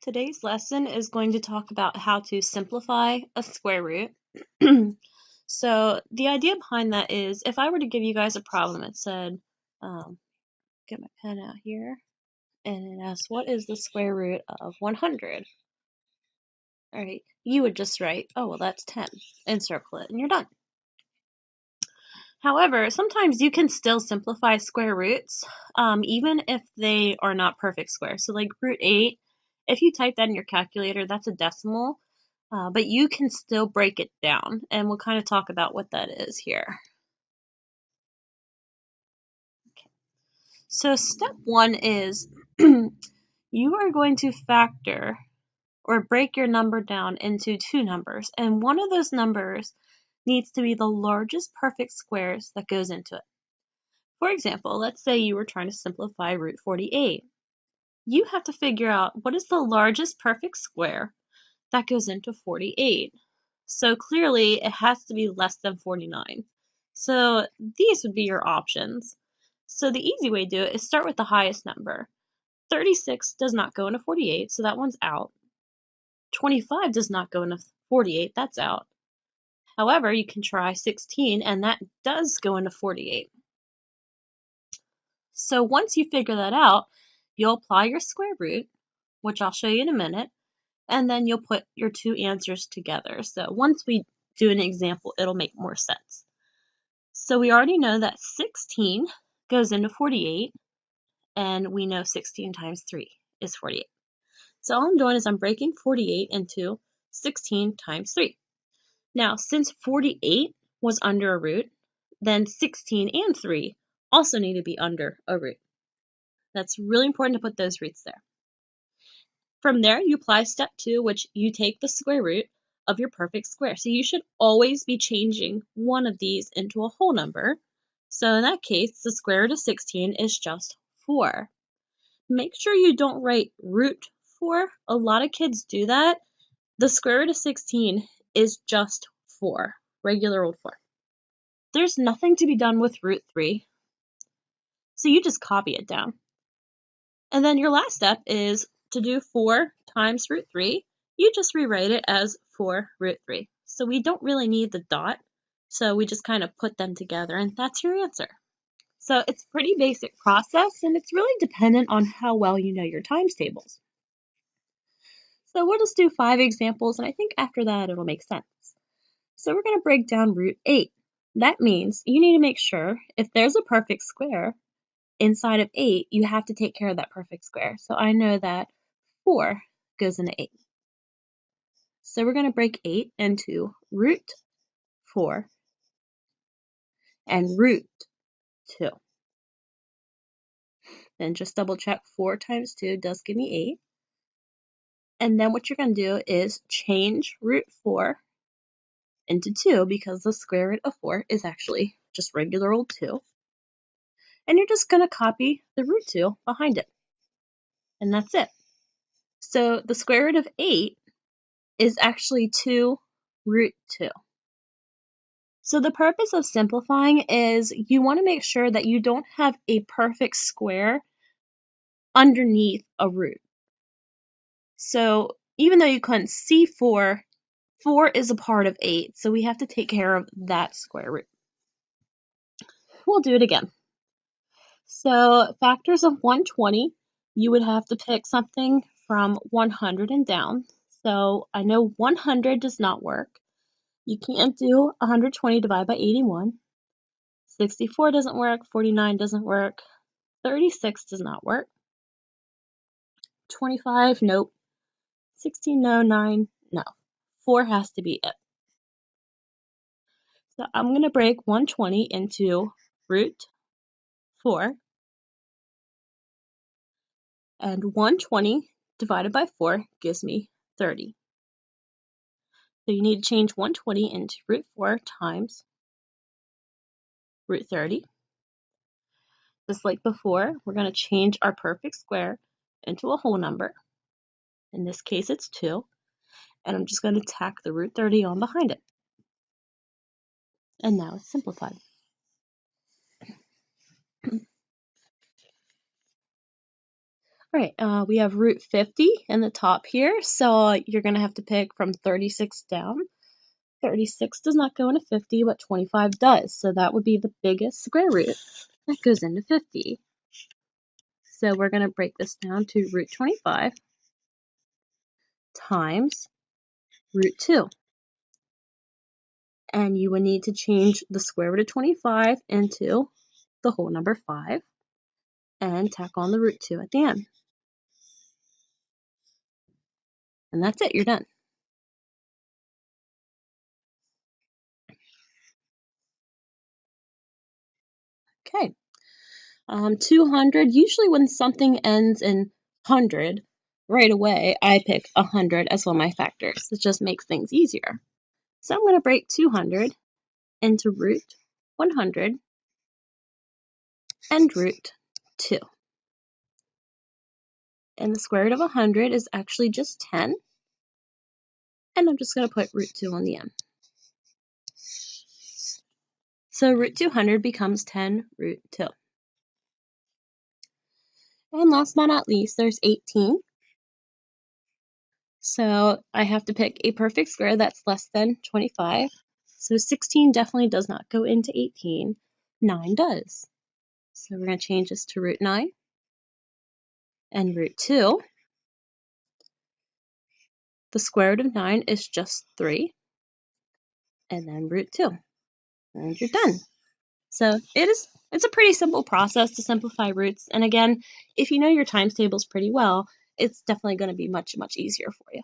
Today's lesson is going to talk about how to simplify a square root. So the idea behind that is if I were to give you guys a problem, it said, get my pen out here, and it asks, what is the square root of 100? All right, you would just write, oh, well, that's 10, and circle it, and you're done. However, sometimes you can still simplify square roots, even if they are not perfect squares. So like root 8, if you type that in your calculator, that's a decimal, but you can still break it down, and we'll kind of talk about what that is here. Okay. So step 1 is you are going to factor or break your number down into two numbers, and one of those numbers needs to be the largest perfect squares that goes into it. For example, let's say you were trying to simplify root 48. You have to figure out what is the largest perfect square that goes into 48. So clearly it has to be less than 49. So these would be your options. So the easy way to do it is start with the highest number. 36 does not go into 48, so that one's out. 25 does not go into 48, that's out. However, you can try 16, and that does go into 48. So once you figure that out, you'll apply your square root, which I'll show you in a minute, and then you'll put your two answers together. So once we do an example, it'll make more sense. So we already know that 16 goes into 48, and we know 16 times 3 is 48. So all I'm doing is I'm breaking 48 into 16 times 3. Now, since 48 was under a root, then 16 and 3 also need to be under a root. That's really important to put those roots there. From there, you apply step 2, which you take the square root of your perfect square. So you should always be changing one of these into a whole number. So in that case, the square root of 16 is just 4. Make sure you don't write root 4. A lot of kids do that. The square root of 16 is just 4, regular old 4. There's nothing to be done with root 3, so you just copy it down. And then your last step is to do 4 times root 3. You just rewrite it as 4 root 3. So we don't really need the dot, so we just kind of put them together, and that's your answer. So it's a pretty basic process, and it's really dependent on how well you know your times tables. So we'll just do 5 examples, and I think after that it'll make sense. So we're going to break down root 8. That means you need to make sure if there's a perfect square inside of 8, you have to take care of that perfect square. So I know that 4 goes into 8. So we're going to break 8 into root 4 and root 2. Then just double check 4 times 2 does give me 8. And then what you're going to do is change root 4 into 2 because the square root of 4 is actually just regular old 2. And you're just going to copy the root 2 behind it. And that's it. So the square root of 8 is actually 2 root 2. So the purpose of simplifying is you want to make sure that you don't have a perfect square underneath a root. So even though you couldn't see 4, 4 is a part of 8, so we have to take care of that square root. We'll do it again. So factors of 120, you would have to pick something from 100 and down. So I know 100 does not work. You can't do 120 divided by 81. 64 doesn't work. 49 doesn't work. 36 does not work. 25, nope. 16, no. 9, no. 4 has to be it. So I'm going to break 120 into root 4. And 120 divided by 4 gives me 30. So you need to change 120 into root 4 times root 30. Just like before, we're going to change our perfect square into a whole number. In this case, it's 2. And I'm just going to tack the root 30 on behind it. And now it's simplified. Right, we have root 50 in the top here, so you're going to have to pick from 36 down. 36 does not go into 50, but 25 does, so that would be the biggest square root that goes into 50. So we're going to break this down to root 25 times root 2. And you would need to change the square root of 25 into the whole number 5 and tack on the root 2 at the end. And that's it, you're done. Okay. 200, usually when something ends in 100, right away I pick 100 as one of my factors. It just makes things easier. So I'm going to break 200 into root 100 and root 2. And the square root of 100 is actually just 10. And I'm just going to put root 2 on the end. So root 200 becomes 10 root 2. And last but not least, there's 18. So I have to pick a perfect square that's less than 25. So 16 definitely does not go into 18. 9 does. So we're going to change this to root 9 and root 2. The square root of 9 is just 3. And then root 2. And you're done. So it's a pretty simple process to simplify roots. And again, if you know your times tables pretty well, it's definitely going to be much, much easier for you.